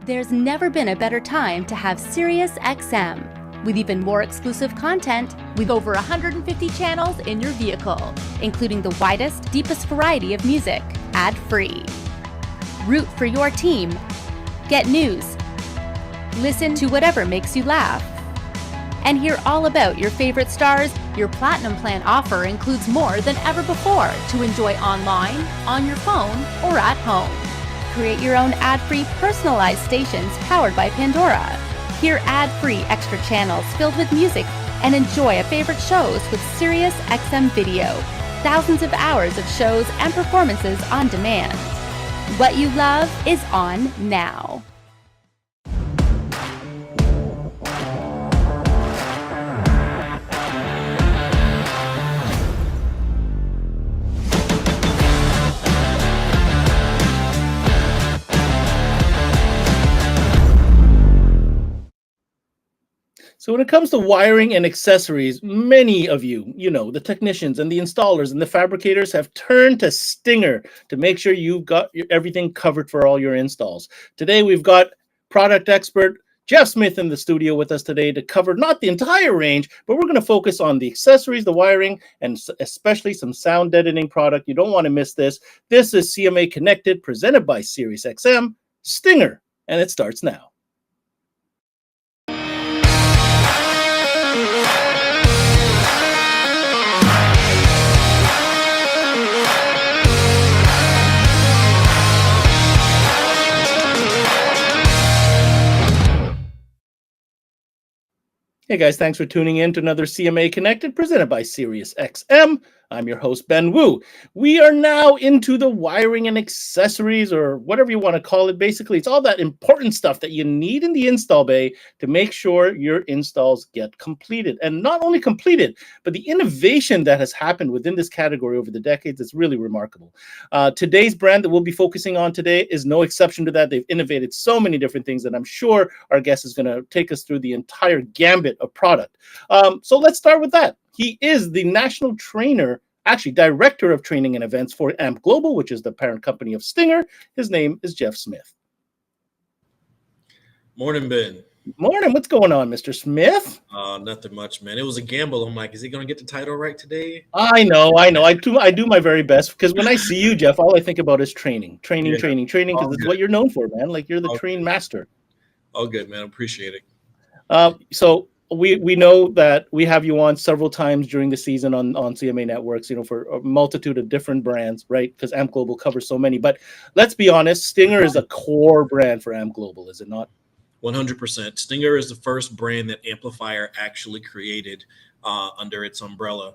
There's never been a better time to have SiriusXM. With even more exclusive content, with over 150 channels in your vehicle, including the widest, deepest variety of music, ad-free. Root for your team. Get news. Listen to whatever makes you laugh. And hear all about your favorite stars. Your Platinum Plan offer includes more than ever before to enjoy online, on your phone, or at home. Create your own ad-free personalized stations powered by Pandora. Hear ad-free extra channels filled with music and enjoy favorite shows with SiriusXM Video. Thousands of hours of shows and performances on demand. What you love is on now. So when it comes to wiring and accessories, many of you, the technicians and the installers and the fabricators have turned to Stinger to make sure you've got everything covered for all your installs. Today, we've got product expert Jeff Smith in the studio with us today to cover not the entire range, but we're going to focus on the accessories, the wiring, and especially some sound deadening product. You don't want to miss this. This is CMA Connected, presented by SiriusXM, Stinger, and it starts now. Hey guys, thanks for tuning in to another CMA Connected presented by SiriusXM. I'm your host, Ben Wu. We are now into the wiring and accessories, or whatever you want to call it. Basically, it's all that important stuff that you need in the install bay to make sure your installs get completed. And not only completed, but the innovation that has happened within this category over the decades is really remarkable. Today's brand that we'll be focusing on today is no exception to that. They've innovated so many different things that I'm sure our guest is going to take us through the entire gambit of product. So let's start with that. He is the national trainer, actually director of training and events for AMP Global, which is the parent company of Stinger. His name is Jeff Smith. Morning, Ben. Morning. What's going on, Mr. Smith? Nothing much, man. It was a gamble. I'm like, is he going to get the title right today? I know. I do my very best, because when I see you, Jeff, all I think about is training, because it's what you're known for, man. Like, you're the train master. All good, man. Appreciate it. So we know that we have you on several times during the season on CMA Networks, for a multitude of different brands, right? Because AMP Global covers so many. But let's be honest, Stinger is a core brand for AMP Global, is it not? 100%. Stinger is the first brand that Amplifier actually created under its umbrella,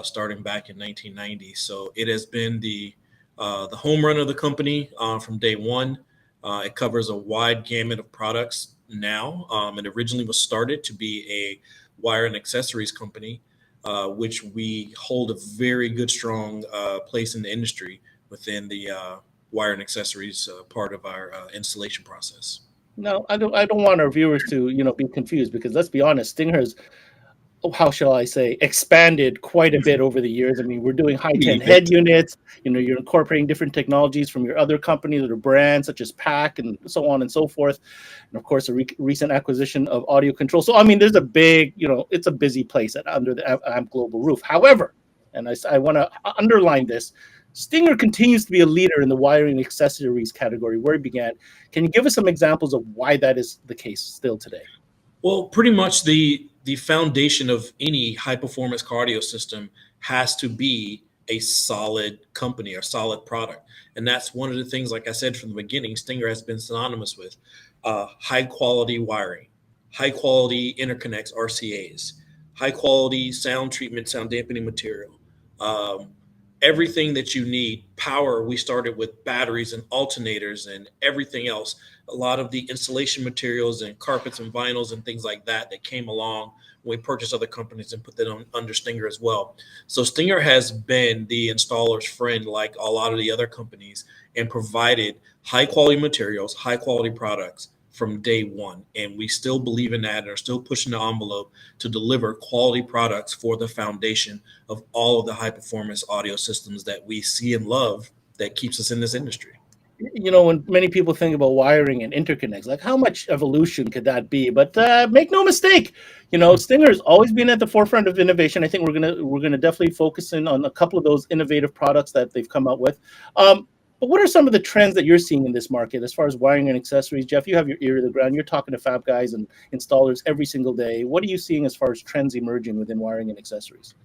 starting back in 1990. So it has been the home run of the company from day one. It covers a wide gamut of products now. It originally was started to be a wire and accessories company, which we hold a very good, strong place in the industry within the wire and accessories part of our installation process. No, I don't want our viewers to, be confused, because let's be honest, Stinger has, how shall I say, expanded quite a bit over the years. I mean, we're doing high-10 head units. You're incorporating different technologies from your other companies or brands, such as PAC and so on and so forth. And of course, a recent acquisition of audio control. So, I mean, there's a big, it's a busy place under the AMP Global roof. However, and I want to underline this, Stinger continues to be a leader in the wiring and accessories category where it began. Can you give us some examples of why that is the case still today? Well, pretty much the foundation of any high-performance cardio system has to be a solid company or solid product. And that's one of the things, like I said from the beginning, Stinger has been synonymous with high-quality wiring, high-quality interconnects, RCAs, high-quality sound treatment, sound dampening material, everything that you need. Power, we started with batteries and alternators and everything else. A lot of the installation materials and carpets and vinyls and things like that came along when we purchased other companies and put that under Stinger as well. So Stinger has been the installer's friend, like a lot of the other companies, and provided high quality materials, high quality products from day one. And we still believe in that and are still pushing the envelope to deliver quality products for the foundation of all of the high performance audio systems that we see and love that keeps us in this industry. you know, when many people think about wiring and interconnects, like how much evolution could that be? But make no mistake, you know, Stinger has always been at the forefront of innovation. I think we're gonna definitely focus in on a couple of those innovative products that they've come out with. But what are some of the trends that you're seeing in this market as far as wiring and accessories? Jeff, you have your ear to the ground. You're talking to fab guys and installers every single day. What are you seeing as far as trends emerging within wiring and accessories?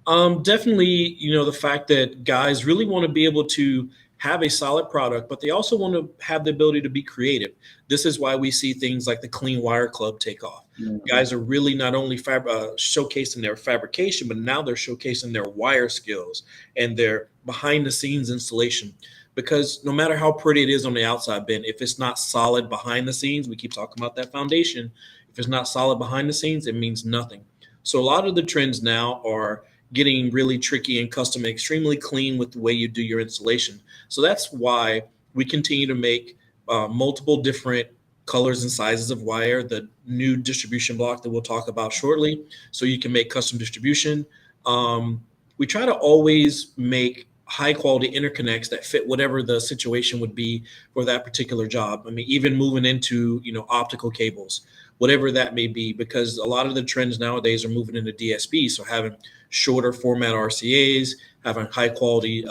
Definitely, you know, the fact that guys really want to be able to have a solid product, but they also want to have the ability to be creative. This is why we see things like the Clean Wire Club take off. Mhm. Guys are really not only showcasing their fabrication, but now they're showcasing their wire skills and their behind the scenes installation. Because no matter how pretty it is on the outside, Ben, if it's not solid behind the scenes, we keep talking about that foundation. If it's not solid behind the scenes, it means nothing. So a lot of the trends now are getting really tricky and custom and extremely clean with the way you do your installation. So that's why we continue to make multiple different colors and sizes of wire, the new distribution block that we'll talk about shortly, so you can make custom distribution. We try to always make high quality interconnects that fit whatever the situation would be for that particular job. I mean, even moving into, you know, optical cables, whatever that may be, because a lot of the trends nowadays are moving into DSP. So having shorter format RCAs, having high quality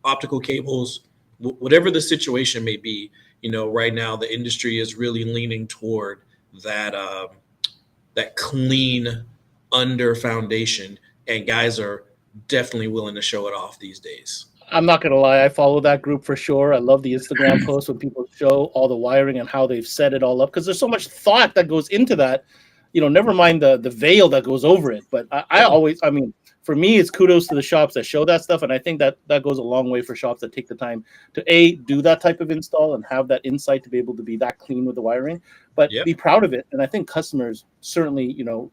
optical cables, whatever the situation may be. You know, right now the industry is really leaning toward that that clean under foundation, and guys are definitely willing to show it off these days. I'm not gonna lie, I follow that group for sure. I love the Instagram posts when people show all the wiring and how they've set it all up because there's so much thought that goes into that. You know, never mind the veil that goes over it. But I Yeah. always, I mean, for me, it's kudos to the shops that show that stuff, and I think that that goes a long way for shops that take the time to do that type of install and have that insight to be able to be that clean with the wiring, but Yep. be proud of it. And I think customers certainly, you know,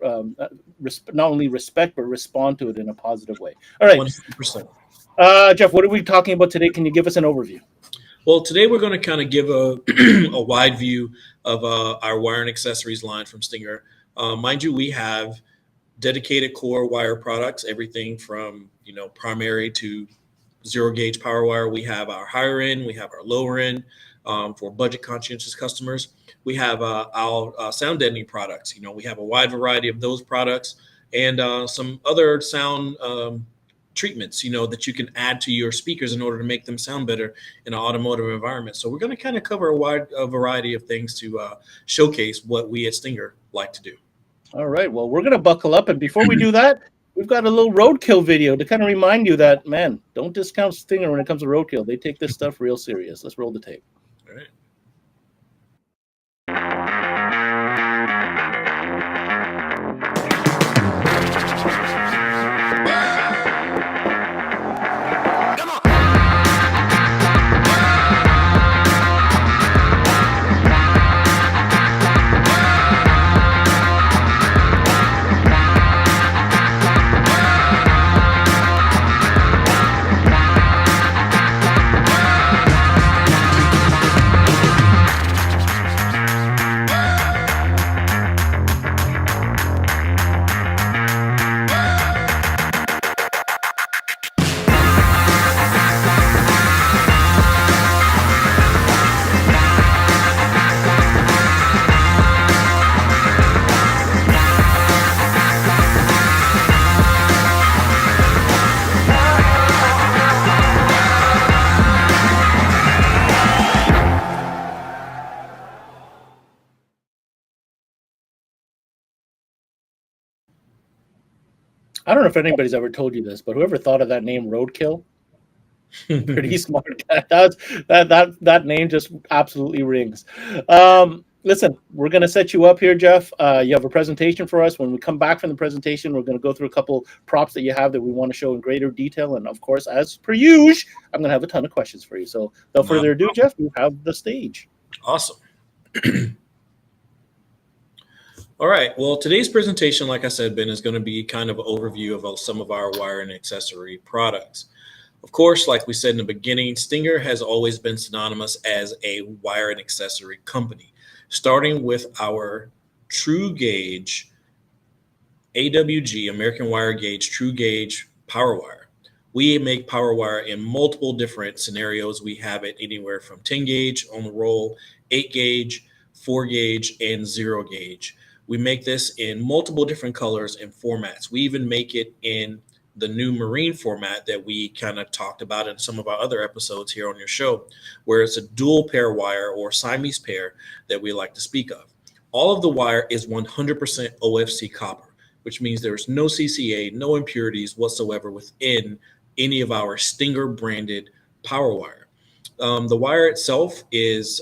not only respect but respond to it in a positive way. All right. 100%. Jeff, what are we talking about today? Can you give us an overview? Well, today we're going to kind of give a, a wide view of our wire and accessories line from Stinger. Mind you, we have dedicated core wire products, everything from, you know, primary to zero gauge power wire. We have our higher end, we have our lower end for budget conscientious customers. We have our sound deadening products. You know, we have a wide variety of those products and some other sound treatments, you know, that you can add to your speakers in order to make them sound better in an automotive environment. So we're going to kind of cover a variety of things to showcase what we at Stinger like to do. All right. Well, we're going to buckle up. And before we do that, we've got a little roadkill video to kind of remind you that, man, don't discount Stinger when it comes to roadkill. They take this stuff real serious. Let's roll the tape. All right. I don't know if anybody's ever told you this, but whoever thought of that name roadkill, pretty smart guy. That name just absolutely rings. Listen, we're going to set you up here, Jeff. You have a presentation for us. When we come back from the presentation, we're going to go through a couple props that you have that we want to show in greater detail. And of course, as per usual, I'm going to have a ton of questions for you. So without further ado, Jeff, you have the stage. Awesome. All right. Well, today's presentation, like I said, Ben, is going to be kind of an overview of some of our wire and accessory products. Of course, like we said in the beginning, Stinger has always been synonymous as a wire and accessory company, starting with our True Gauge AWG, American Wire Gauge, True Gauge Power Wire. We make power wire in multiple different scenarios. We have it anywhere from 10 gauge on the roll, 8 gauge, 4 gauge, and 0 gauge. We make this in multiple different colors and formats. We even make it in the new marine format that we kind of talked about in some of our other episodes here on your show, where it's a dual pair wire or Siamese pair that we like to speak of. All of the wire is 100% OFC copper, which means there's no CCA, no impurities whatsoever within any of our Stinger branded power wire. The wire itself is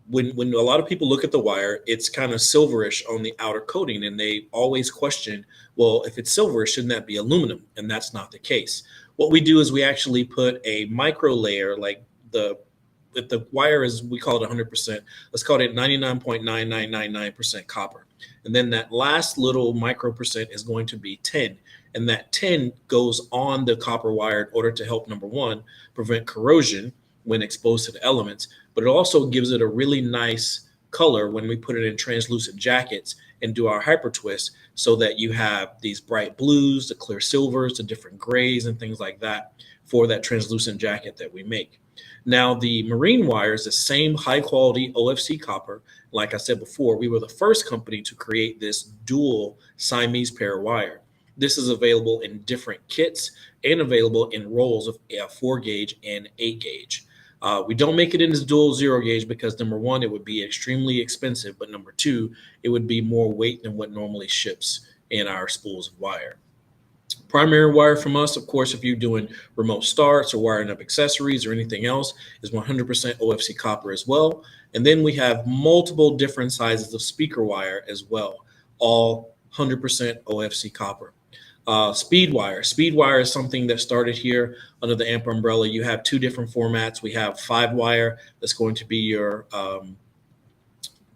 when a lot of people look at the wire, it's kind of silverish on the outer coating, and they always question, well, if it's silver, shouldn't that be aluminum? And that's not the case. What we do is we actually put a micro layer, like if the wire is, we call it 100%, let's call it 99.9999% copper. And then that last little micro percent is going to be 10. And that 10 goes on the copper wire in order to help, number one, prevent corrosion when exposed to the elements, but it also gives it a really nice color when we put it in translucent jackets and do our hyper twist, so that you have these bright blues, the clear silvers, the different grays and things like that for that translucent jacket that we make. Now, the marine wire is the same high quality OFC copper. Like I said before, we were the first company to create this dual Siamese pair wire. This is available in different kits and available in rolls of 4 gauge and 8 gauge. We don't make it in this dual 0 gauge because, number one, it would be extremely expensive, but number two, it would be more weight than what normally ships in our spools of wire. Primary wire from us, of course, if you're doing remote starts or wiring up accessories or anything else, is 100% OFC copper as well. And then we have multiple different sizes of speaker wire as well, all 100% OFC copper. Speed wire. Speed wire is something that started here under the AMP umbrella. You have two different formats. We have 5 wire, that's going to be your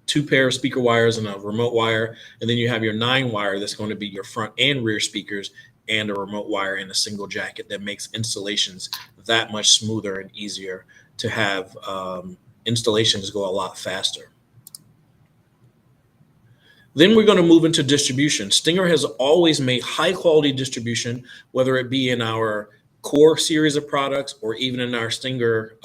2 pair of speaker wires and a remote wire. And then you have your 9 wire, that's going to be your front and rear speakers and a remote wire in a single jacket, that makes installations that much smoother and easier to have. Installations go a lot faster. Then we're going to move into distribution. Stinger has always made high quality distribution, whether it be in our core series of products or even in our Stinger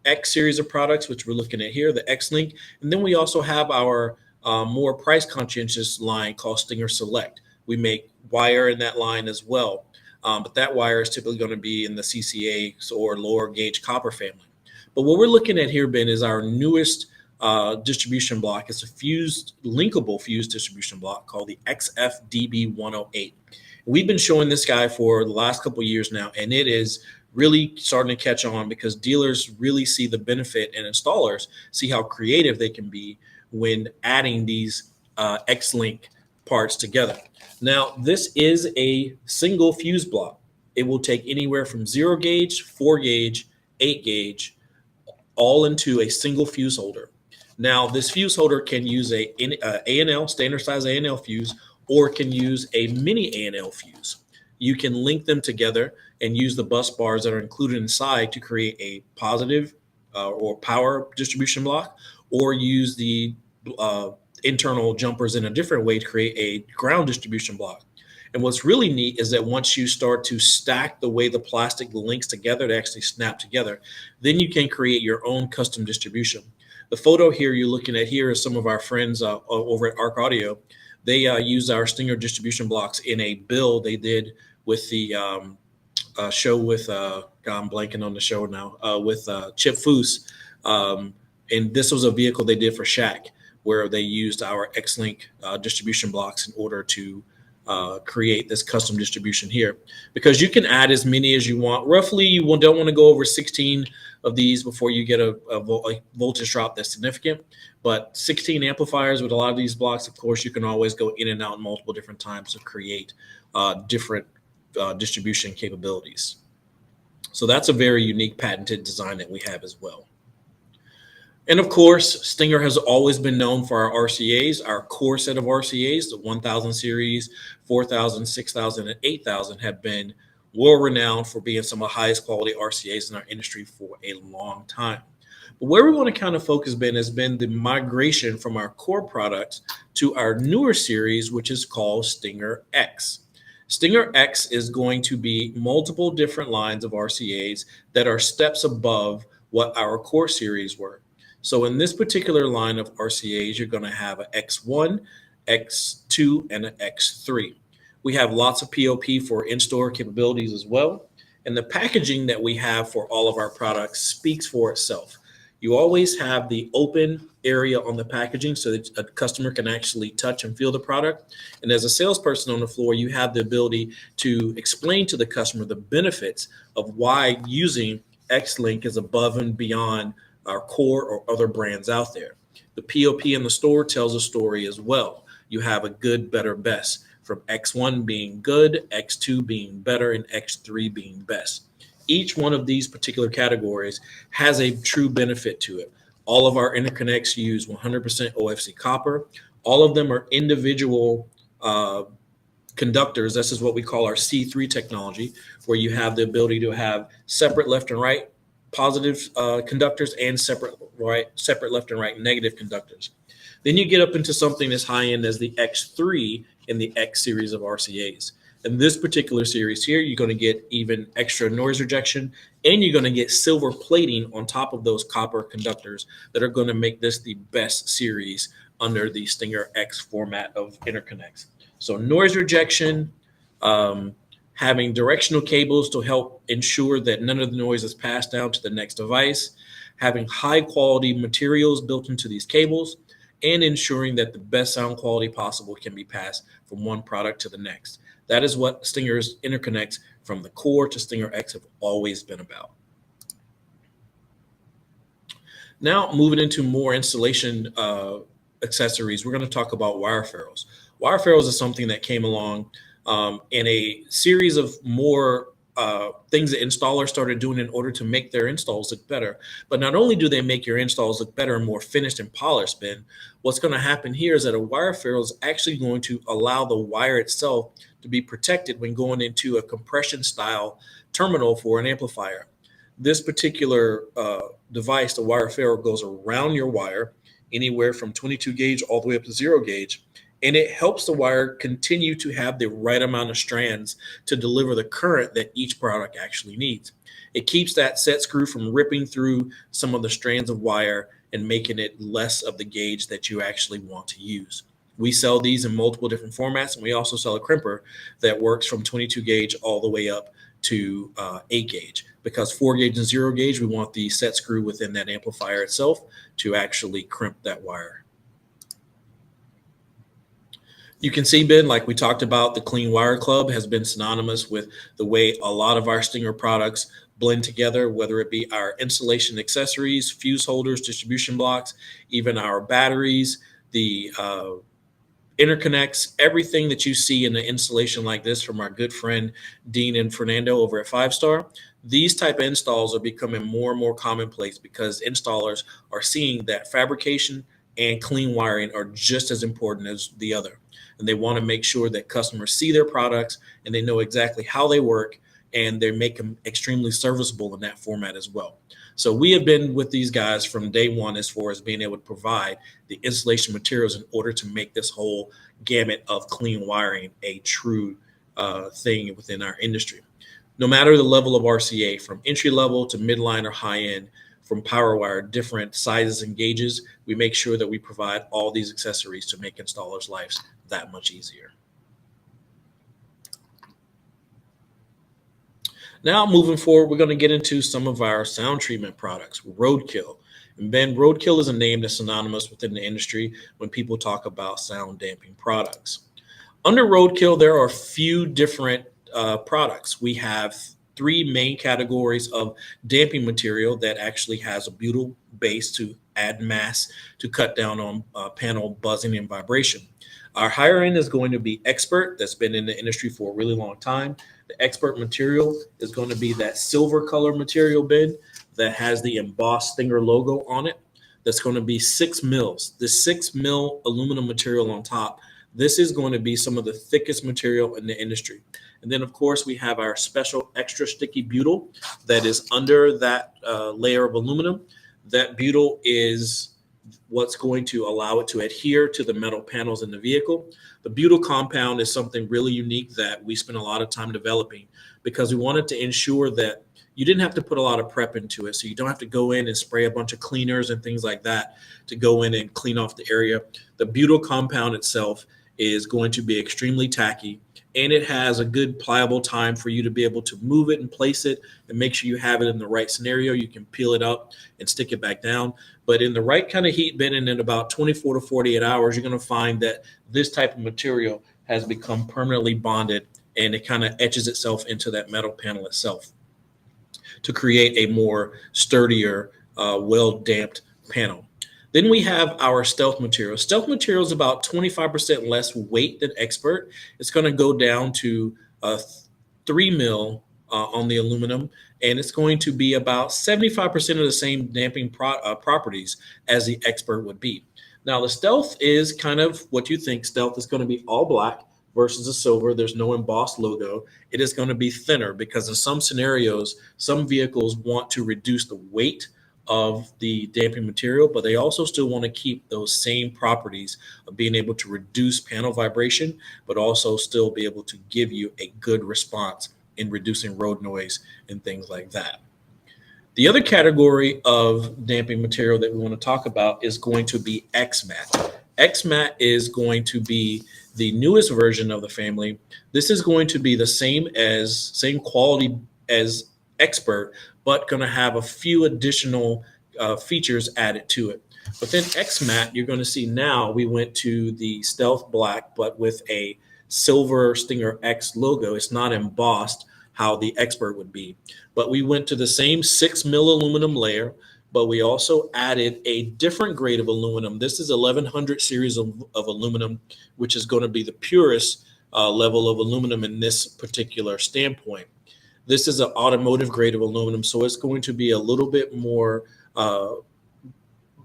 X series of products, which we're looking at here, the X Link. And then we also have our more price conscientious line called Stinger Select. We make wire in that line as well. But that wire is typically going to be in the CCA or lower gauge copper family. But what we're looking at here, Ben, is our newest distribution block. It's a linkable fused distribution block called the XFDB108. We've been showing this guy for the last couple of years now, and it is really starting to catch on because dealers really see the benefit and installers see how creative they can be when adding these X-Link parts together. Now, this is a single fuse block. It will take anywhere from 0 gauge, 4 gauge, 8 gauge, all into a single fuse holder. Now, this fuse holder can use a A&L, standard size A&L fuse, or can use a mini A&L fuse. You can link them together and use the bus bars that are included inside to create a positive or power distribution block, or use the internal jumpers in a different way to create a ground distribution block. And what's really neat is that once you start to stack the way the plastic links together to actually snap together, then you can create your own custom distribution. The photo here you're looking at here is some of our friends over at Arc Audio. They use our Stinger distribution blocks in a build they did with the show with, God, I'm blanking on the show now, with Chip Foose. And this was a vehicle they did for Shaq, where they used our X-Link distribution blocks in order to create this custom distribution here. Because you can add as many as you want. Roughly, you don't want to go over 16 of these before you get a voltage drop that's significant. But 16 amplifiers with a lot of these blocks, of course, you can always go in and out multiple different times to create different distribution capabilities. So that's a very unique patented design that we have as well. And of course, Stinger has always been known for our RCAs, our core set of RCAs, the 1000 series, 4000, 6000, and 8000 have been world-renowned for being some of the highest quality RCAs in our industry for a long time. But where we want to kind of focus, Ben, has been the migration from our core products to our newer series, which is called Stinger X. Stinger X is going to be multiple different lines of RCAs that are steps above what our core series were. So in this particular line of RCAs, you're going to have an X1, X2, and an X3. We have lots of POP for in-store capabilities as well. And the packaging that we have for all of our products speaks for itself. You always have the open area on the packaging so that a customer can actually touch and feel the product. And as a salesperson on the floor, you have the ability to explain to the customer the benefits of why using X-Link is above and beyond our core or other brands out there. The POP in the store tells a story as well. You have a good, better, best, from X1 being good, X2 being better, and X3 being best. Each one of these particular categories has a true benefit to it. All of our interconnects use 100% OFC copper. All of them are individual conductors. This is what we call our C3 technology, where you have the ability to have separate left and right positive conductors and separate left and right negative conductors. Then you get up into something as high end as the X3 in the X series of RCAs. In this particular series here, you're going to get even extra noise rejection, and you're going to get silver plating on top of those copper conductors that are going to make this the best series under the Stinger X format of interconnects. So noise rejection, having directional cables to help ensure that none of the noise is passed down to the next device, having high quality materials built into these cables, and ensuring that the best sound quality possible can be passed from one product to the next. That is what Stinger's interconnects from the core to Stinger X have always been about. Now, moving into more installation accessories, we're going to talk about wire ferrules. Wire ferrules is something that came along in a series of more things that installers started doing in order to make their installs look better. But not only do they make your installs look better and more finished and polished, Ben, what's going to happen here is that a wire ferrule is actually going to allow the wire itself to be protected when going into a compression style terminal for an amplifier. This particular device, the wire ferrule, goes around your wire anywhere from 22 gauge all the way up to 0 gauge. And it helps the wire continue to have the right amount of strands to deliver the current that each product actually needs. It keeps that set screw from ripping through some of the strands of wire and making it less of the gauge that you actually want to use. We sell these in multiple different formats, and we also sell a crimper that works from 22 gauge all the way up to 8 gauge. Because 4 gauge and 0 gauge, we want the set screw within that amplifier itself to actually crimp that wire. You can see, Ben, like we talked about, the Clean Wire Club has been synonymous with the way a lot of our Stinger products blend together, whether it be our installation accessories, fuse holders, distribution blocks, even our batteries, the interconnects, everything that you see in the installation like this from our good friend Dean and Fernando over at 5-Star. These type of installs are becoming more and more commonplace because installers are seeing that fabrication and clean wiring are just as important as the other. And they want to make sure that customers see their products and they know exactly how they work, and they make them extremely serviceable in that format as well. So we have been with these guys from day one as far as being able to provide the installation materials in order to make this whole gamut of clean wiring a true thing within our industry. No matter the level of RCA, from entry level to midline or high end, from power wire, different sizes and gauges, we make sure that we provide all these accessories to make installers' lives that much easier. Now, moving forward, we're going to get into some of our sound treatment products, Roadkill. And Ben, Roadkill is a name that's synonymous within the industry when people talk about sound damping products. Under Roadkill, there are a few different products. We have 3 main categories of damping material that actually has a butyl base to add mass to cut down on panel buzzing and vibration. Our higher end is going to be Expert, that's been in the industry for a really long time. The Expert material is going to be that silver color material, Ben, that has the embossed Stinger logo on it. That's going to be 6 mils. The 6 mil aluminum material on top. This is going to be some of the thickest material in the industry. And then, of course, we have our special extra sticky butyl that is under that layer of aluminum. That butyl is what's going to allow it to adhere to the metal panels in the vehicle. The butyl compound is something really unique that we spent a lot of time developing because we wanted to ensure that you didn't have to put a lot of prep into it. So you don't have to go in and spray a bunch of cleaners and things like that to go in and clean off the area. The butyl compound itself is going to be extremely tacky, and it has a good pliable time for you to be able to move it and place it and make sure you have it in the right scenario. You can peel it up and stick it back down. But in the right kind of heat bend and in about 24 to 48 hours, you're going to find that this type of material has become permanently bonded, and it kind of etches itself into that metal panel itself to create a more sturdier, well-damped panel. Then we have our stealth material. Stealth material is about 25% less weight than expert. It's going to go down to 3 mil on the aluminum, and it's going to be about 75% of the same damping properties as the expert would be. Now, the stealth is kind of what you think. Stealth is going to be all black versus a silver. There's no embossed logo. It is going to be thinner because in some scenarios, some vehicles want to reduce the weight of the damping material, but they also still want to keep those same properties of being able to reduce panel vibration, but also still be able to give you a good response in reducing road noise and things like that. The other category of damping material that we want to talk about is going to be X-Mat. X-Mat is going to be the newest version of the family. This is going to be the same quality as Expert, but going to have a few additional features added to it. Within X-Mat, you're going to see now we went to the Stealth Black, but with a silver Stinger X logo. It's not embossed how the Expert would be. But we went to the same 6 mil aluminum layer, but we also added a different grade of aluminum. This is 1100 series of aluminum, which is going to be the purest level of aluminum in this particular standpoint. This is an automotive grade of aluminum, so it's going to be a little bit more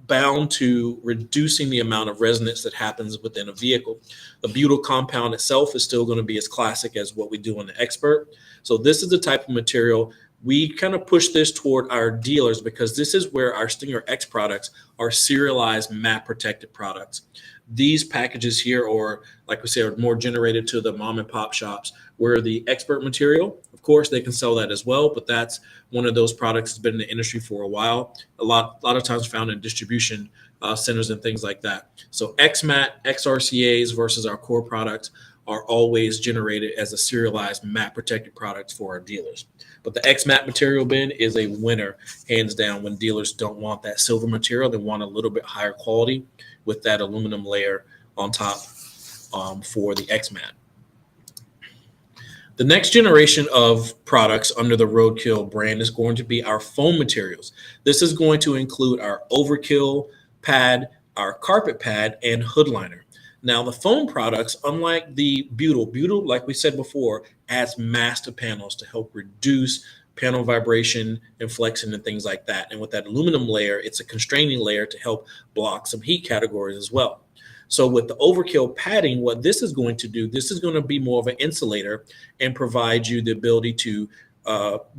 bound to reducing the amount of resonance that happens within a vehicle. The butyl compound itself is still going to be as classic as what we do on the Expert. So this is the type of material we kind of push this toward our dealers because this is where our Stinger X products are serialized matte protected products. These packages here, or like we say, are more generated to the mom and pop shops where the Expert material, of course, they can sell that as well, but that's one of those products that's been in the industry for a while. A lot of times found in distribution centers and things like that. So X-Mat, XRCAs versus our core products are always generated as a serialized matte protected product for our dealers. But the X-Mat material bin is a winner, hands down, when dealers don't want that silver material. They want a little bit higher quality with that aluminum layer on top for the X-Mat. The next generation of products under the Roadkill brand is going to be our foam materials. This is going to include our Overkill pad, our carpet pad, and hood liner. Now, the foam products, unlike the butyl, like we said before, adds mass to panels to help reduce panel vibration and flexing and things like that. And with that aluminum layer, it's a constraining layer to help block some heat categories as well. So with the Overkill padding, what this is going to do, this is going to be more of an insulator and provide you the ability to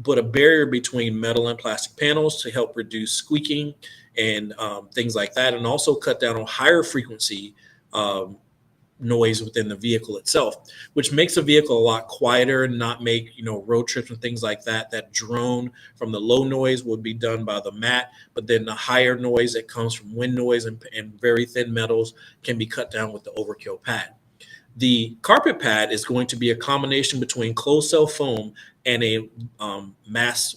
put a barrier between metal and plastic panels to help reduce squeaking and things like that, and also cut down on higher frequency noise within the vehicle itself, which makes the vehicle a lot quieter and not make road trips and things like that. That drone from the low noise would be done by the mat, but then the higher noise that comes from wind noise and very thin metals can be cut down with the Overkill pad. The carpet pad is going to be a combination between closed cell foam and a mass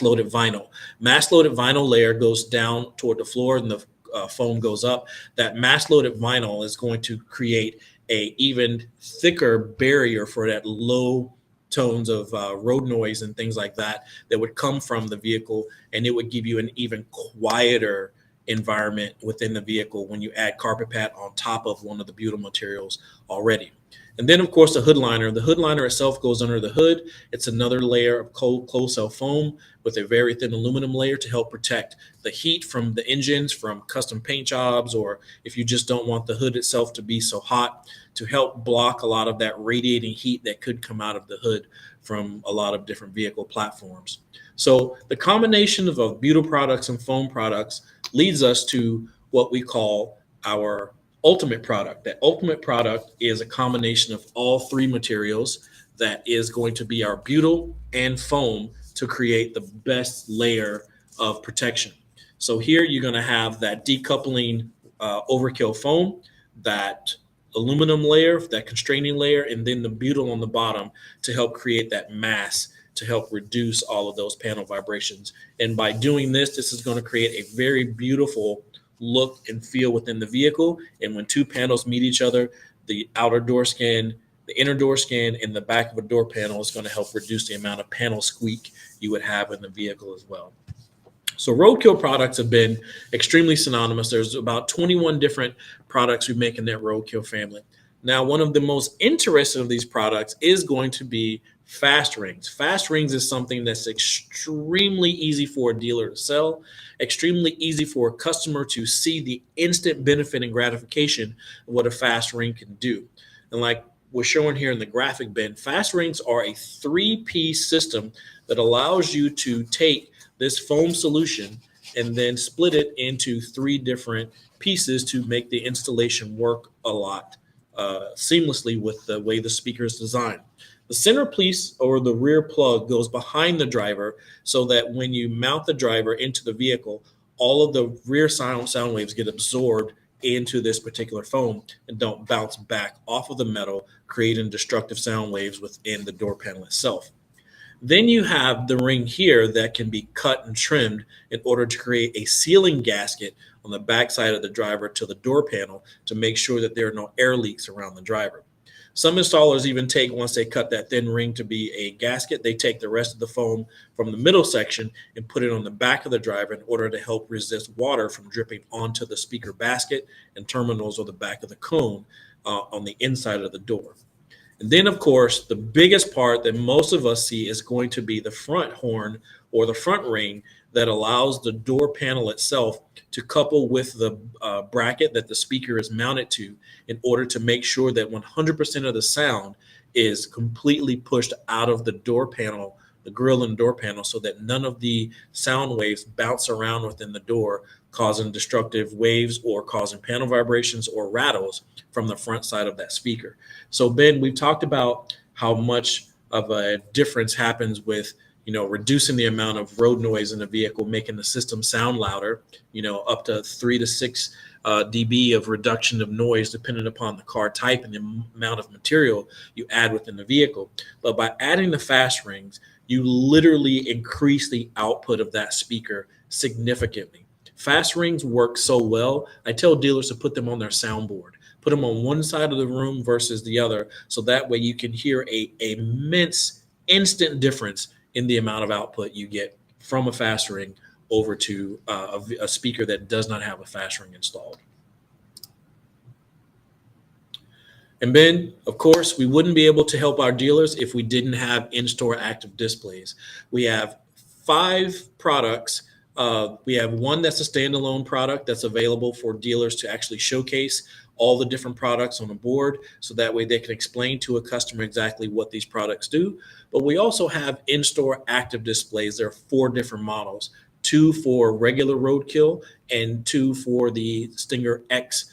loaded vinyl. Mass loaded vinyl layer goes down toward the floor and the foam goes up. That mass loaded vinyl is going to create a even thicker barrier for that low tones of road noise and things like that would come from the vehicle, and it would give you an even quieter environment within the vehicle when you add carpet pad on top of one of the butyl materials already. And then, of course, the hood liner. The hood liner itself goes under the hood. It's another layer of closed cell foam with a very thin aluminum layer to help protect the heat from the engines, from custom paint jobs, or if you just don't want the hood itself to be so hot, to help block a lot of that radiating heat that could come out of the hood from a lot of different vehicle platforms. So the combination of butyl products and foam products leads us to what we call our ultimate product. That ultimate product is a combination of all three materials that is going to be our butyl and foam to create the best layer of protection. So here you're going to have that decoupling overkill foam, that aluminum layer, that constraining layer, and then the butyl on the bottom to help create that mass to help reduce all of those panel vibrations. And by doing this, this is going to create a very beautiful look and feel within the vehicle. And when two panels meet each other, the outer door skin, the inner door skin, and the back of a door panel is going to help reduce the amount of panel squeak you would have in the vehicle as well. So roadkill products have been extremely synonymous. There's about 21 different products we make in that roadkill family. Now, one of the most interesting of these products is going to be fast rings. Fast rings is something that's extremely easy for a dealer to sell, extremely easy for a customer to see the instant benefit and gratification of what a fast ring can do. And like we're showing here in the graphic, Ben, fast rings are a 3-piece system that allows you to take this foam solution and then split it into 3 different pieces to make the installation work a lot seamlessly with the way the speaker is designed. The center piece or the rear plug goes behind the driver so that when you mount the driver into the vehicle, all of the rear sound waves get absorbed into this particular foam and don't bounce back off of the metal, creating destructive sound waves within the door panel itself. Then you have the ring here that can be cut and trimmed in order to create a sealing gasket on the backside of the driver to the door panel to make sure that there are no air leaks around the driver. Some installers even take, once they cut that thin ring to be a gasket, they take the rest of the foam from the middle section and put it on the back of the driver in order to help resist water from dripping onto the speaker basket and terminals or the back of the cone on the inside of the door. And then, of course, the biggest part that most of us see is going to be the front horn or the front ring that allows the door panel itself to couple with the bracket that the speaker is mounted to in order to make sure that 100% of the sound is completely pushed out of the door panel, the grill and door panel, so that none of the sound waves bounce around within the door, causing destructive waves or causing panel vibrations or rattles from the front side of that speaker. So Ben, we've talked about how much of a difference happens with reducing the amount of road noise in the vehicle, making the system sound louder, up to 3 to 6 dB of reduction of noise, depending upon the car type and the amount of material you add within the vehicle. But by adding the fast rings, you literally increase the output of that speaker significantly. Fast rings work so well, I tell dealers to put them on their soundboard. Put them on one side of the room versus the other, so that way you can hear a immense instant difference in the amount of output you get from a fast ring over to a speaker that does not have a fast ring installed. And Ben, of course, we wouldn't be able to help our dealers if we didn't have in-store active displays. We have 5 products. We have one that's a standalone product that's available for dealers to actually showcase all the different products on the board, so that way they can explain to a customer exactly what these products do. But we also have in-store active displays. There are 4 different models, 2 for regular roadkill and 2 for the Stinger X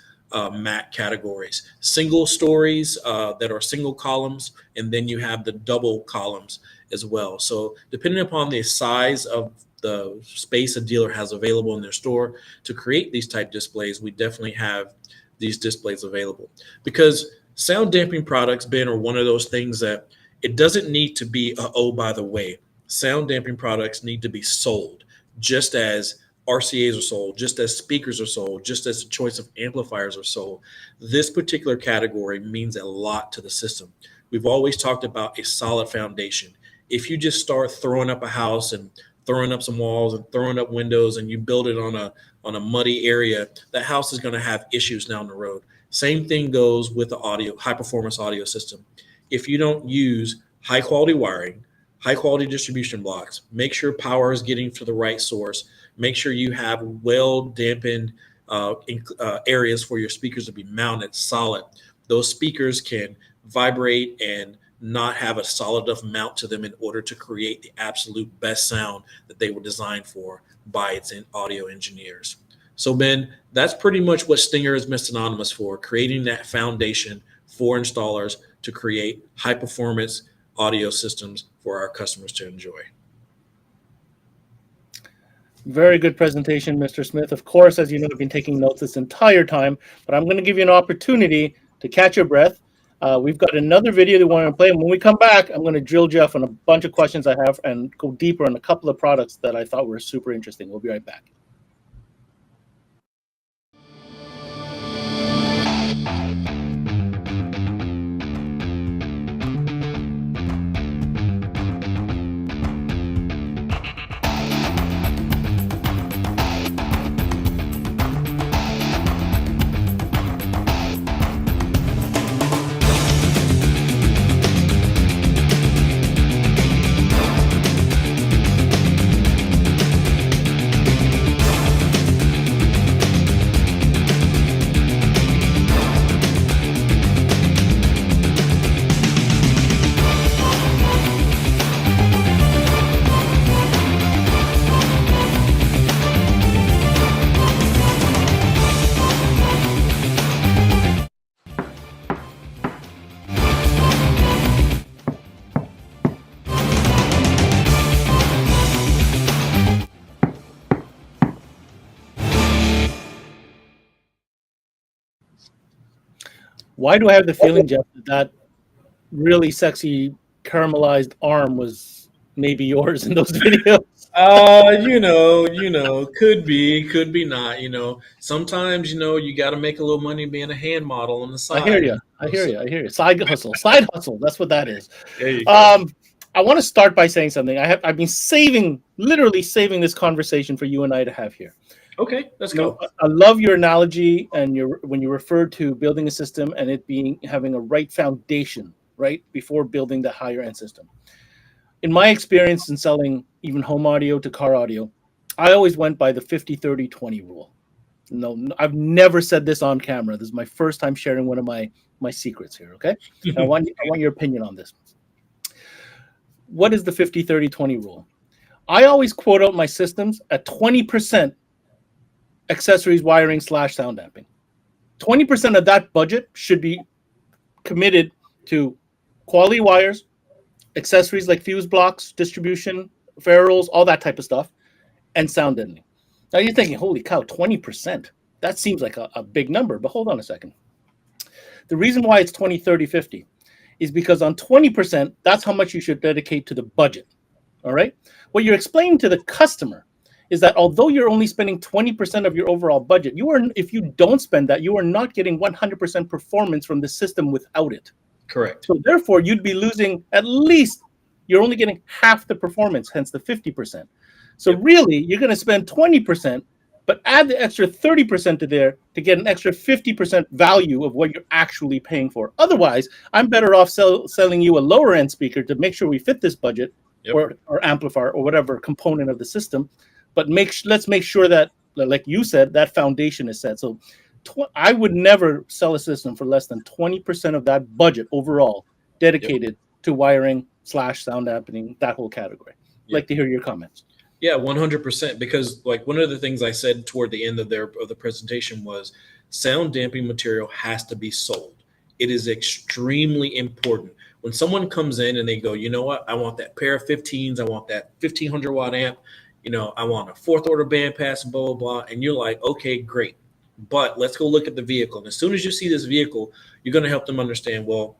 mat categories. Single stories that are single columns, and then you have the double columns as well. So depending upon the size of the space a dealer has available in their store to create these type displays, we definitely have these displays available. Because sound damping products, Ben, are one of those things that it doesn't need to be oh, by the way. Sound damping products need to be sold, just as RCAs are sold, just as speakers are sold, just as the choice of amplifiers are sold. This particular category means a lot to the system. We've always talked about a solid foundation. If you just start throwing up a house and throwing up some walls and throwing up windows and you build it on a muddy area, the house is going to have issues down the road. Same thing goes with the audio, high performance audio system. If you don't use high quality wiring, high quality distribution blocks, make sure power is getting to the right source, make sure you have well dampened areas for your speakers to be mounted solid. Those speakers can vibrate and not have a solid enough mount to them in order to create the absolute best sound that they were designed for by its audio engineers. So, Ben, that's pretty much what Stinger has been synonymous for, creating that foundation for installers to create high performance audio systems for our customers to enjoy. Very good presentation, Mr. Smith. Of course, as you know, I've been taking notes this entire time, but I'm going to give you an opportunity to catch your breath. We've got another video that we want to play, and when we come back, I'm going to drill Jeff on a bunch of questions I have and go deeper on a couple of products that I thought were super interesting. We'll be right back. Why do I have the feeling, Jeff, that really sexy caramelized arm was maybe yours in those videos? Could be not. Sometimes you got to make a little money being a hand model on the side. I hear you. Side hustle. That's what that is. There you go. I want to start by saying something. I've been literally saving this conversation for you and I to have here. Okay, let's go. I love your analogy and when you refer to building a system and it having a right foundation, right, before building the higher end system. In my experience in selling even home audio to car audio, I always went by the 50-30-20 rule. No, I've never said this on camera. This is my first time sharing one of my secrets here, okay? I want your opinion on this. What is the 50-30-20 rule? I always quote out my systems at 20% accessories, wiring / sound damping. 20% of that budget should be committed to quality wires, accessories like fuse blocks, distribution, ferrules, all that type of stuff, and sound deadening. Now you're thinking, holy cow, 20%. That seems like a big number, but hold on a second. The reason why it's 20, 30, 50 is because on 20%, that's how much you should dedicate to the budget. All right? What you're explaining to the customer is that although you're only spending 20% of your overall budget, if you don't spend that, you are not getting 100% performance from the system without it. Correct. So therefore, you'd be losing you're only getting half the performance, hence the 50%. So really, you're going to spend 20%, but add the extra 30% to there to get an extra 50% value of what you're actually paying for. Otherwise, I'm better off selling you a lower end speaker to make sure we fit this budget, or amplifier or whatever component of the system. But let's make sure that, like you said, that foundation is set. So I would never sell a system for less than 20% of that budget overall dedicated to wiring / sound dampening, that whole category. I'd like to hear your comments. Yeah, 100%. Because like one of the things I said toward the end of the presentation was sound damping material has to be sold. It is extremely important. When someone comes in and they go, you know what, I want that pair of 15s, I want that 1500 watt amp, I want a fourth order bandpass, blah, blah, blah. And you're like, okay, great. But let's go look at the vehicle. And as soon as you see this vehicle, you're going to help them understand, well,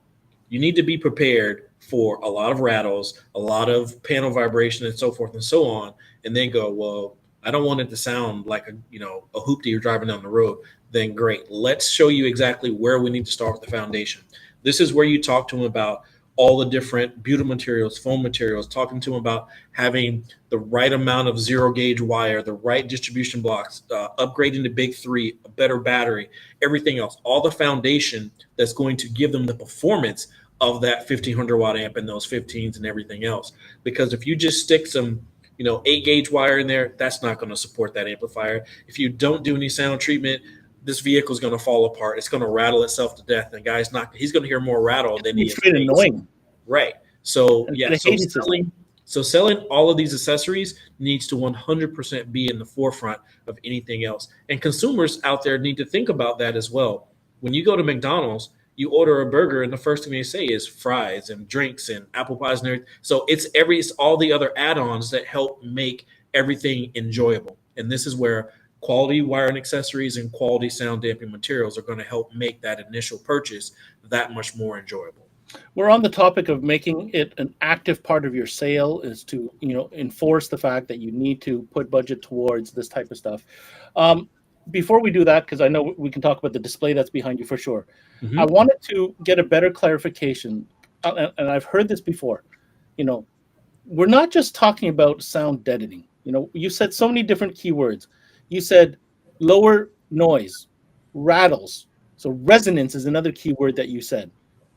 you need to be prepared for a lot of rattles, a lot of panel vibration and so forth and so on. And then go, well, I don't want it to sound like a hoopty you're driving down the road. Then great. Let's show you exactly where we need to start with the foundation. This is where you talk to them about all the different butyl materials, foam materials, talking to them about having the right amount of zero gauge wire, the right distribution blocks, upgrading to big three, a better battery, everything else, all the foundation that's going to give them the performance of that 1500 watt amp and those 15s and everything else. Because if you just stick some 8 gauge wire in there, that's not going to support that amplifier. If you don't do any sound treatment, this vehicle is going to fall apart. It's going to rattle itself to death. And he's going to hear more rattle than he is bass. Annoying. Right. So And yeah, it's gonna hate selling all of these accessories needs to 100% be in the forefront of anything else. And consumers out there need to think about that as well. When you go to McDonald's, you order a burger and the first thing they say is fries and drinks and apple pies and everything. So it's all the other add-ons that help make everything enjoyable. And this is where quality wire and accessories and quality sound damping materials are going to help make that initial purchase that much more enjoyable. We're on the topic of making it an active part of your sale, is to enforce the fact that you need to put budget towards this type of stuff. Before we do that, because I know we can talk about the display that's behind you for sure, I wanted to get a better clarification, and I've heard this before. We're not just talking about sound deadening. You said so many different keywords. You said lower noise, rattles. So resonance is another keyword that you said.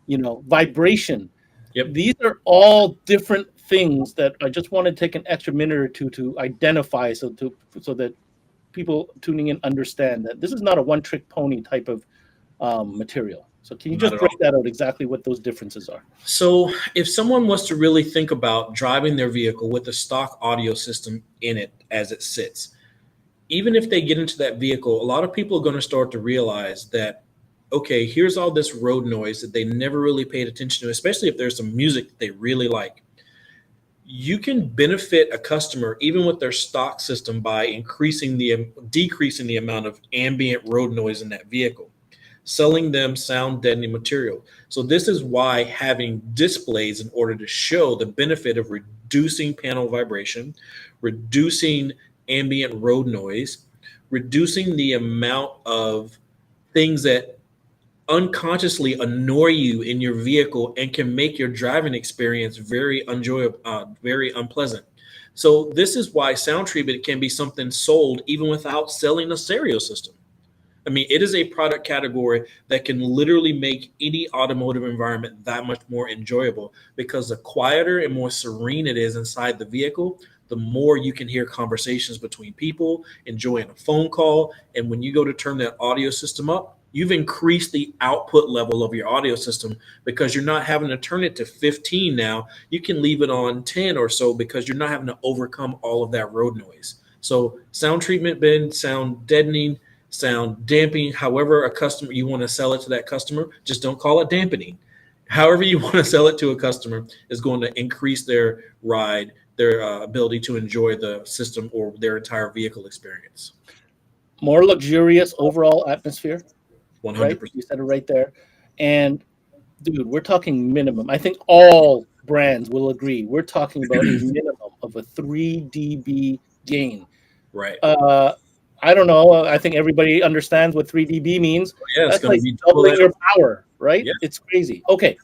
Vibration. Yep. These are all different things that I just want to take an extra minute or two to identify, so that people tuning in understand that this is not a one-trick pony type of material. So can you just break that out, exactly what those differences are? So if someone was to really think about driving their vehicle with a stock audio system in it as it sits, even if they get into that vehicle, a lot of people are going to start to realize that, okay, here's all this road noise that they never really paid attention to, especially if there's some music that they really like. You can benefit a customer even with their stock system by decreasing the amount of ambient road noise in that vehicle, selling them sound deadening material. So this is why having displays in order to show the benefit of reducing panel vibration, reducing ambient road noise, reducing the amount of things that unconsciously annoy you in your vehicle and can make your driving experience very enjoyable, very unpleasant. So this is why sound treatment can be something sold even without selling a stereo system. I mean, it is a product category that can literally make any automotive environment that much more enjoyable, because the quieter and more serene it is inside the vehicle, the more you can hear conversations between people, enjoying a phone call. And when you go to turn that audio system up, you've increased the output level of your audio system, because you're not having to turn it to 15 now. You can leave it on 10 or so because you're not having to overcome all of that road noise. So sound treatment, Ben, sound deadening, sound damping, however you want to sell it to that customer, just don't call it dampening. However you want to sell it to a customer is going to increase their ride, their ability to enjoy the system or their entire vehicle experience. More luxurious overall atmosphere. 100%. Right? You said it right there. And dude, we're talking minimum. I think all brands will agree. We're talking about a minimum of a 3 dB gain. Right. I don't know. I think everybody understands what 3 dB means. Yeah, it's That's going like to be doubling your power, right? Yeah. It's crazy. Okay.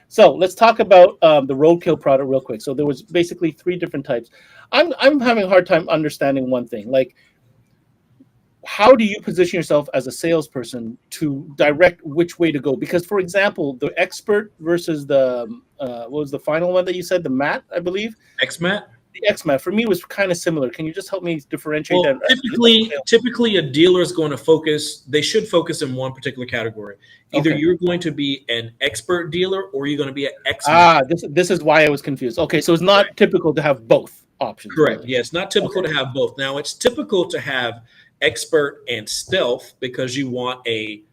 So let's talk about the roadkill product real quick. So there was basically 3 different types. I'm having a hard time understanding one thing. Like, how do you position yourself as a salesperson to direct which way to go? Because, for example, the expert versus the what was the final one that you said? The mat, I believe. X-Mat. The X-Mat for me was kind of similar. Can you just help me differentiate Well, that? typically a dealer is going to focus. They should focus in one particular category. Either you're going to be an expert dealer or you're going to be an X-Mat. This is why I was confused. Okay, so it's not typical to have both options. Correct. Really. Yeah, it's not typical to have both. Now, it's typical to have expert and stealth because you want a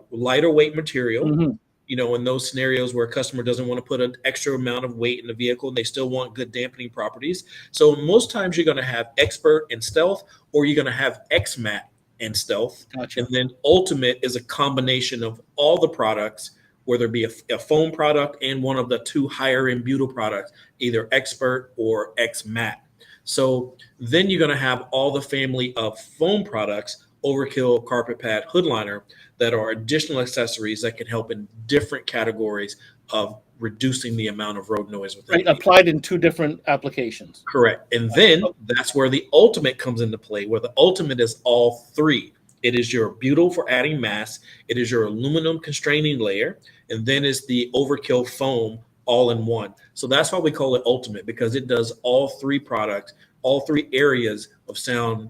lighter weight material. Mm-hmm. In those scenarios where a customer doesn't want to put an extra amount of weight in the vehicle and they still want good dampening properties. So most times you're going to have expert and stealth, or you're going to have X-Mat and stealth. Gotcha. And then ultimate is a combination of all the products, whether it be a foam product and one of the 2 higher end butyl products, either expert or X-Mat. So then you're going to have all the family of foam products overkill, carpet pad, hood liner that are additional accessories that can help in different categories of reducing the amount of road noise within Right, the vehicle. applied in 2 different applications. Correct. And then that's where the ultimate comes into play, where the ultimate is all 3. It is your butyl for adding mass, it is your aluminum constraining layer, and then is the overkill foam all in one. So that's why we call it ultimate, because it does all 3 products, all 3 areas of sound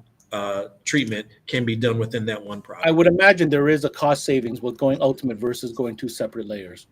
treatment can be done within that one product. I would imagine there is a cost savings with going ultimate versus going 2 separate layers.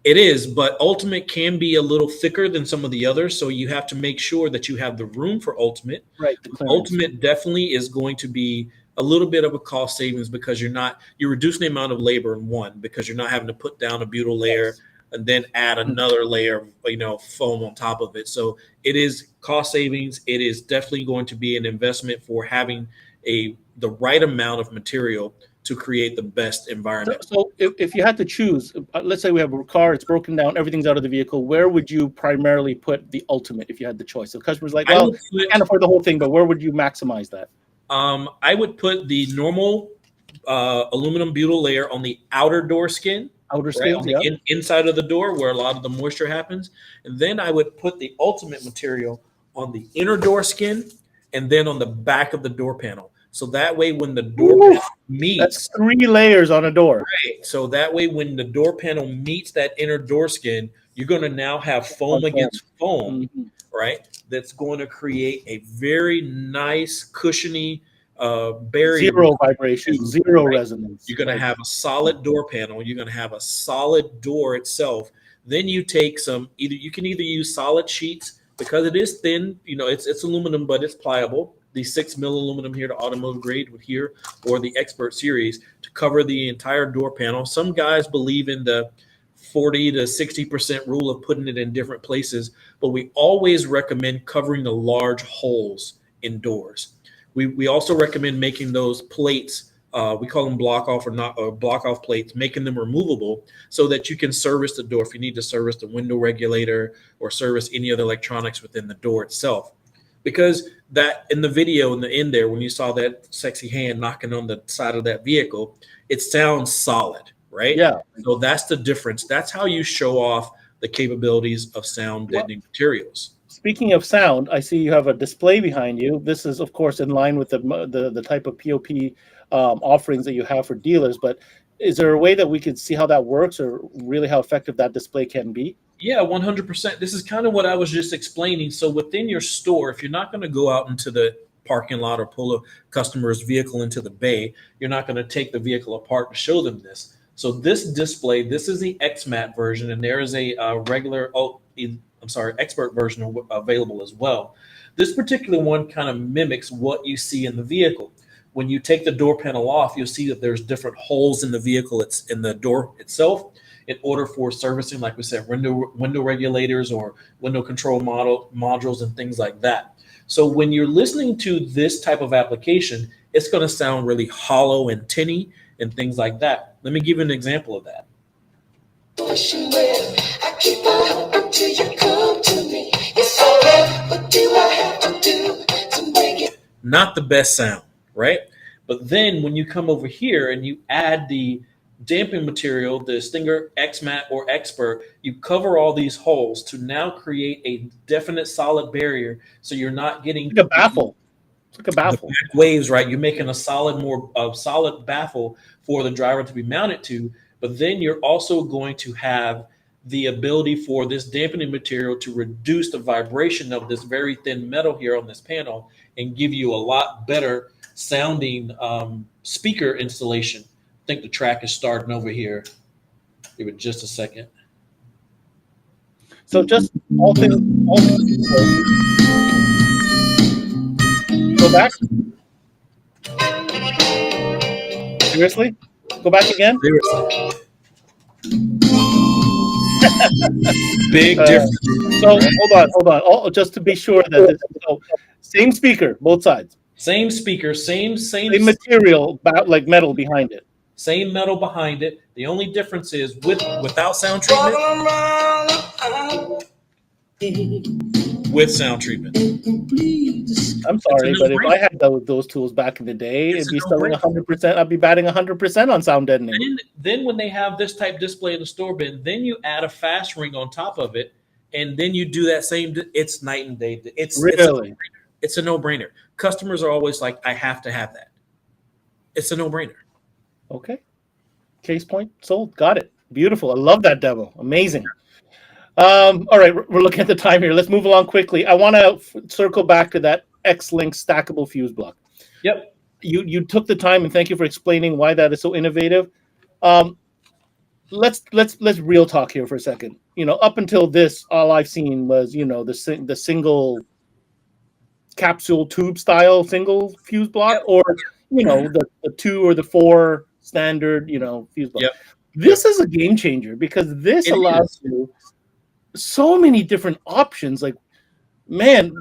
It is, but ultimate can be a little thicker than some of the others, so you have to make sure that you have the room for ultimate. Right, the clearance. Ultimate definitely is going to be a little bit of a cost savings because you're reducing the amount of labor in one, because you're not having to put down a butyl layer Yes. and then add another layer of foam on top of it. So it is cost savings. It is definitely going to be an investment for having the right amount of material to create the best environment. So if you had to choose, let's say we have a car, it's broken down, everything's out of the vehicle, where would you primarily put the ultimate if you had the choice? So the customer's like, well, I can't afford the whole thing, but where would you maximize that? I would put the normal aluminum butyl layer on the outer door skin. Outer Right, skin, on the inside of the door where a lot of the moisture happens. And then I would put the ultimate material on the inner door skin and then on the back of the door panel. So that way when the door panel meets. That's 3 layers on a door. Right. So that way when the door panel meets that inner door skin, you're going to now have foam against foam, right? That's going to create a very nice, cushiony barrier. 0 vibration, 0 resonance. You're going to have a solid door panel. You're going to have a solid door itself. Then you take you can either use solid sheets because it is thin. It's aluminum, but it's pliable. The 6 mil aluminum here, the automotive grade with here, or the Expert series to cover the entire door panel. Some guys believe in the 40 to 60% rule of putting it in different places, but we always recommend covering the large holes in doors. We also recommend making those plates, we call them block off or block off plates, making them removable so that you can service the door if you need to service the window regulator or service any other electronics within the door itself. Because that in the video in the end there, when you saw that sexy hand knocking on the side of that vehicle, it sounds solid, right? Yeah. So that's the difference. That's how you show off the capabilities of sound deadening materials. Speaking of sound, I see you have a display behind you. This is, of course, in line with the type of POP offerings that you have for dealers. But is there a way that we could see how that works, or really how effective that display can be? Yeah, 100%. This is kind of what I was just explaining. So within your store, if you're not going to go out into the parking lot or pull a customer's vehicle into the bay, you're not going to take the vehicle apart to show them this. So this display, this is the XMAT version, and there is a Expert version available as well. This particular one kind of mimics what you see in the vehicle. When you take the door panel off, you'll see that there's different holes in the vehicle. It's in the door itself. In order for servicing, like we said, window regulators or window control modules and things like that. So when you're listening to this type of application, it's going to sound really hollow and tinny and things like that. Let me give you an example of that. Not the best sound, right? But then when you come over here and you add the damping material, the Stinger XMAT or Expert, you cover all these holes to now create a definite solid barrier, so you're not getting like a baffle. It's like a baffle. Waves, right? You're making a solid baffle for the driver to be mounted to, but then you're also going to have the ability for this dampening material to reduce the vibration of this very thin metal here on this panel and give you a lot better sounding speaker installation. I think the track is starting over here. Give it just a second. So just all things go back. Seriously? Go back again? Seriously. Big difference. So hold on. Just to be sure that same speaker, both sides. Same speaker, same material, like metal behind it. Same metal behind it. The only difference is without sound treatment. with sound treatment. I'm It's a sorry, but if no-brainer. I had those tools back in the day, It's it'd a be selling no-brainer. 100%. I'd be batting 100% on sound deadening. Then when they have this type display in the store bin, then you add a fast ring on top of it, and then you do that same. It's night and day. Really? It's a no-brainer. Customers are always like, I have to have that. It's a no-brainer. Okay. Case point sold. Got it. Beautiful. I love that demo. Amazing. All right, we're looking at the time here. Let's move along quickly. I want to circle back to that X-Link stackable fuse block. Yep. You took the time, and thank you for explaining why that is so innovative. Let's real talk here for a second. Up until this, all I've seen was the single capsule tube style single fuse block, Yep. or the 2 or the 4 standard fuse block. Yep. This is a game changer because this allows you so many different options. Like, man,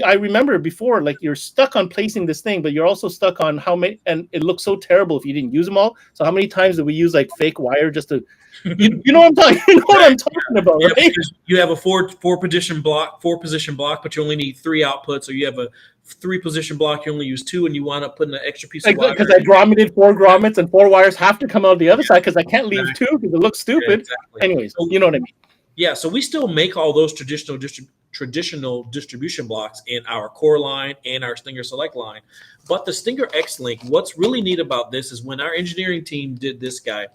I remember before, like, you're stuck on placing this thing, but you're also stuck on how many, and it looks so terrible if you didn't use them all. So how many times did we use like fake wire just to, you know what I'm talking, I'm talking about, Yeah, right? you have a four position block, but you only need 3 outputs, or you have a 3 position block, you only use 2, and you wind up putting an extra piece of wire. Because I grommeted 4 grommets, and 4 wires have to come out the other side because I can't leave 2 because it looks stupid. Yeah, exactly. Anyways, you know what I mean. Yeah, so we still make all those traditional distribution blocks in our core line and our Stinger Select line. But the Stinger X-Link, what's really neat about this is when our engineering team did this guy,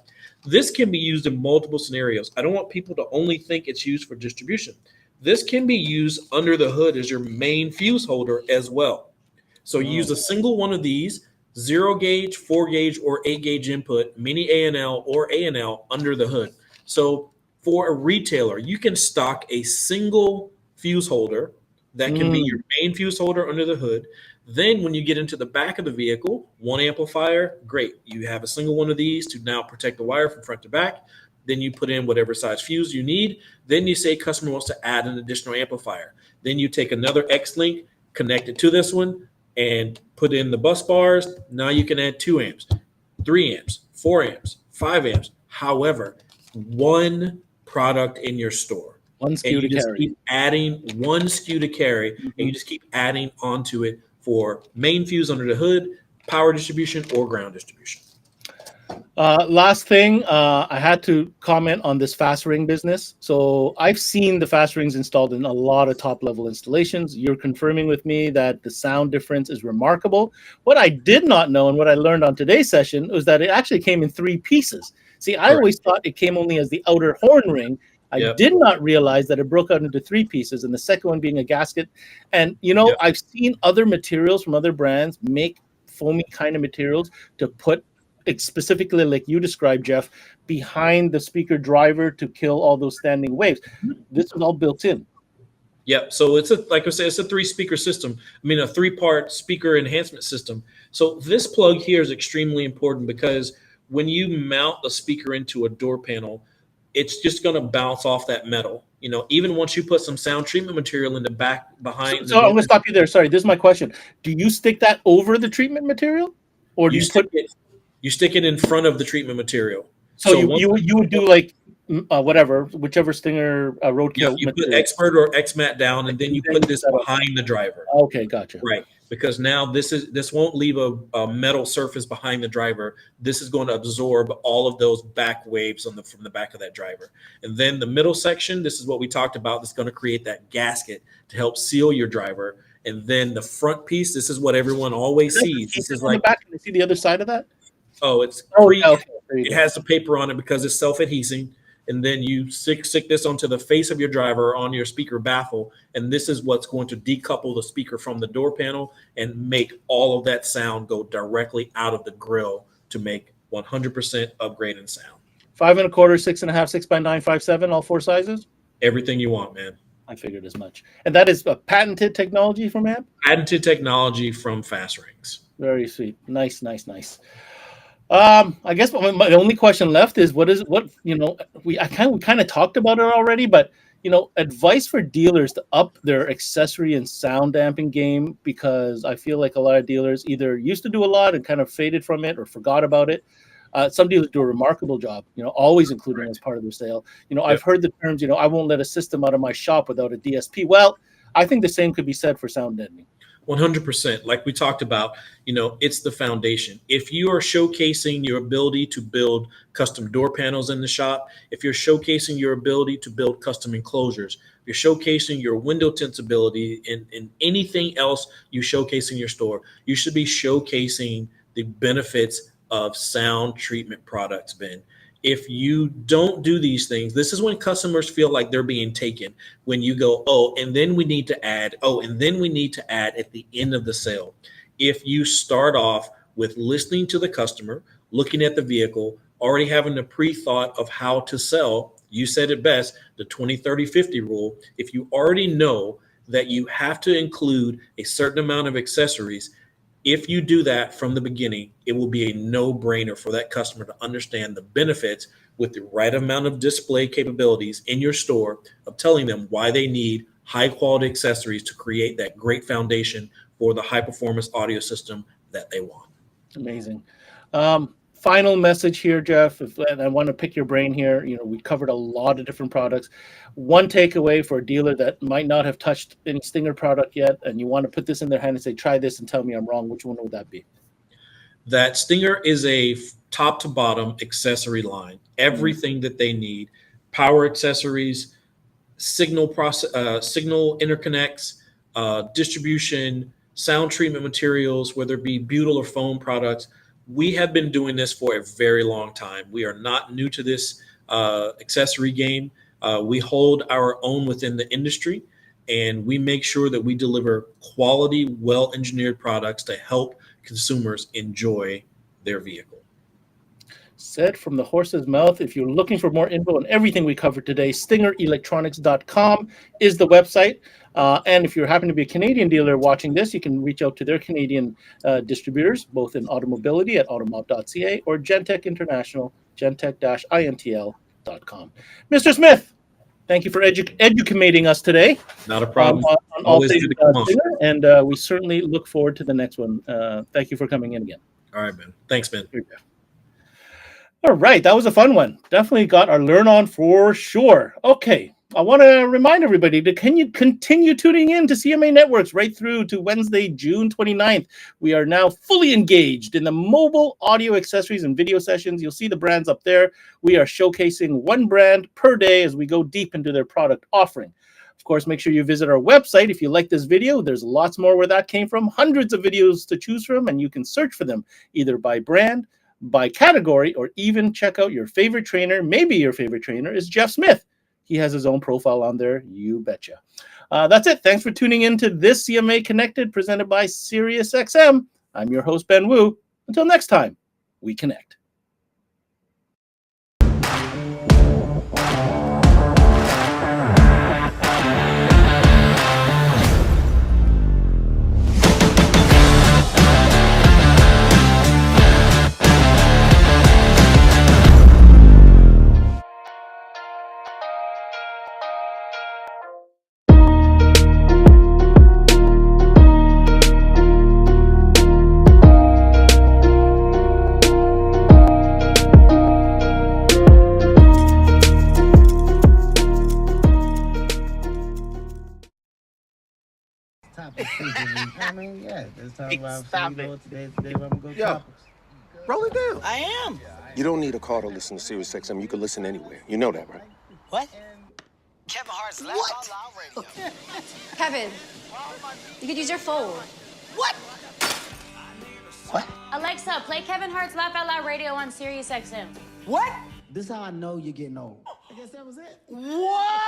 this can be used in multiple scenarios. I don't want people to only think it's used for distribution. This can be used under the hood as your main fuse holder as well. So you use a single one of these, 0 gauge, 4 gauge, or 8 gauge input, mini A&L or A&L under the hood. So for a retailer, you can stock a single fuse holder that can be your main fuse holder under the hood. Then when you get into the back of the vehicle, 1 amplifier, great. You have a single one of these to now protect the wire from front to back. Then you put in whatever size fuse you need. Then you say customer wants to add an additional amplifier. Then you take another X-Link, connect it to this one, and put in the bus bars. Now you can add 2 amps, 3 amps, 4 amps, 5 amps. However, one product in your store. One SKU to carry. Keep adding one SKU to carry, and you just keep adding onto it for main fuse under the hood, power distribution, or ground distribution. Last thing, I had to comment on this fast ring business. So I've seen the fast rings installed in a lot of top level installations. You're confirming with me that the sound difference is remarkable. What I did not know, and what I learned on today's session, was that it actually came in 3 pieces. See, I always thought it came only as the outer horn ring. I did not realize that it broke out into 3 pieces, and the second one being a gasket. And, I've seen other materials from other brands make foamy kind of materials to put specifically, like you described, Jeff, behind the speaker driver to kill all those standing waves. This is all built in. Yep. So like I said, it's a 3-speaker system. I mean, a 3-part speaker enhancement system. So this plug here is extremely important because when you mount a speaker into a door panel, it's just going to bounce off that metal. Even once you put some sound treatment material in the back behind. So I'm going to stop you there. Sorry, this is my question. Do you stick that over the treatment material, or do you stick it in front of the treatment material? So you would do like whichever Stinger roadkill. You put Expert or XMAT down, and then you put this behind the driver. Okay, gotcha. Right, because now this won't leave a metal surface behind the driver. This is going to absorb all of those back waves from the back of that driver. And then the middle section, this is what we talked about. That's going to create that gasket to help seal your driver. And then the front piece, this is what everyone always sees. This is like back. Can you see the other side of that? It has the paper on it because it's self-adhesing. And then you stick this onto the face of your driver on your speaker baffle. And this is what's going to decouple the speaker from the door panel and make all of that sound go directly out of the grill to make 100% upgrade in sound. 5 1/4, 6.5, 6x9, 5.7, all 4 sizes? Everything you want, man. I figured as much. And that is a patented technology from AMP? Patented technology from Fast Rings. Very sweet. Nice. I guess my only question left is we kind of talked about it already, but advice for dealers to up their accessory and sound damping game, because I feel like a lot of dealers either used to do a lot and kind of faded from it or forgot about it. Some dealers do a remarkable job, always including as part of their sale. I've heard the terms, I won't let a system out of my shop without a DSP. Well, I think the same could be said for sound deadening. 100%. Like we talked about, it's the foundation. If you are showcasing your ability to build custom door panels in the shop, if you're showcasing your ability to build custom enclosures, if you're showcasing your window tints ability and anything else you showcase in your store, you should be showcasing the benefits of sound treatment products, Ben. If you don't do these things, this is when customers feel like they're being taken. When you go, and then we need to add, and then we need to add at the end of the sale. If you start off with listening to the customer, looking at the vehicle, already having a pre-thought of how to sell, you said it best, the 20, 30, 50 rule. If you already know that you have to include a certain amount of accessories, if you do that from the beginning, it will be a no-brainer for that customer to understand the benefits with the right amount of display capabilities in your store of telling them why they need high-quality accessories to create that great foundation for the high-performance audio system that they want. Amazing. Final message here, Jeff, and I want to pick your brain here. We covered a lot of different products. One takeaway for a dealer that might not have touched any Stinger product yet, and you want to put this in their hand and say, try this and tell me I'm wrong, which one would that be? That Stinger is a top to bottom accessory line. Everything that they need, power accessories, signal interconnects, distribution, sound treatment materials, whether it be butyl or foam products. We have been doing this for a very long time. We are not new to this accessory game. We hold our own within the industry, and we make sure that we deliver quality, well-engineered products to help consumers enjoy their vehicle. Said from the horse's mouth. If you're looking for more info on everything we covered today, StingerElectronics.com is the website. And if you happen to be a Canadian dealer watching this, you can reach out to their Canadian distributors, both in automobility at automob.ca or Gentech International, gentech-intl.com. Mr. Smith, thank you for educating us today. Not a problem. On all things Stinger, and we certainly look forward to the next one. Thank you for coming in again. All right, Ben. Thanks, Ben. All right, that was a fun one. Definitely got our learn on for sure. Okay, I want to remind everybody to continue tuning in to CMA Networks right through to Wednesday, June 29th. We are now fully engaged in the mobile audio accessories and video sessions. You'll see the brands up there. We are showcasing one brand per day as we go deep into their product offering. Of course, make sure you visit our website. If you like this video, there's lots more where that came from. Hundreds of videos to choose from, and you can search for them either by brand, by category, or even check out your favorite trainer. Maybe your favorite trainer is Jeff Smith. He has his own profile on there. You betcha. That's it. Thanks for tuning in to this CMA Connected presented by SiriusXM. I'm your host, Ben Wu. Until next time, we connect. Let's talk about today I'm gonna go topics. Roll it down. I am. You don't need a car to listen to Sirius XM. You can listen anywhere. You know that, right? What? Kevin Hart's Laugh Out Loud Radio. Kevin, you could use your phone. What? What? Alexa, play Kevin Hart's Laugh Out Loud Radio on Sirius XM. What? This is how I know you're getting old. I guess that was it. What?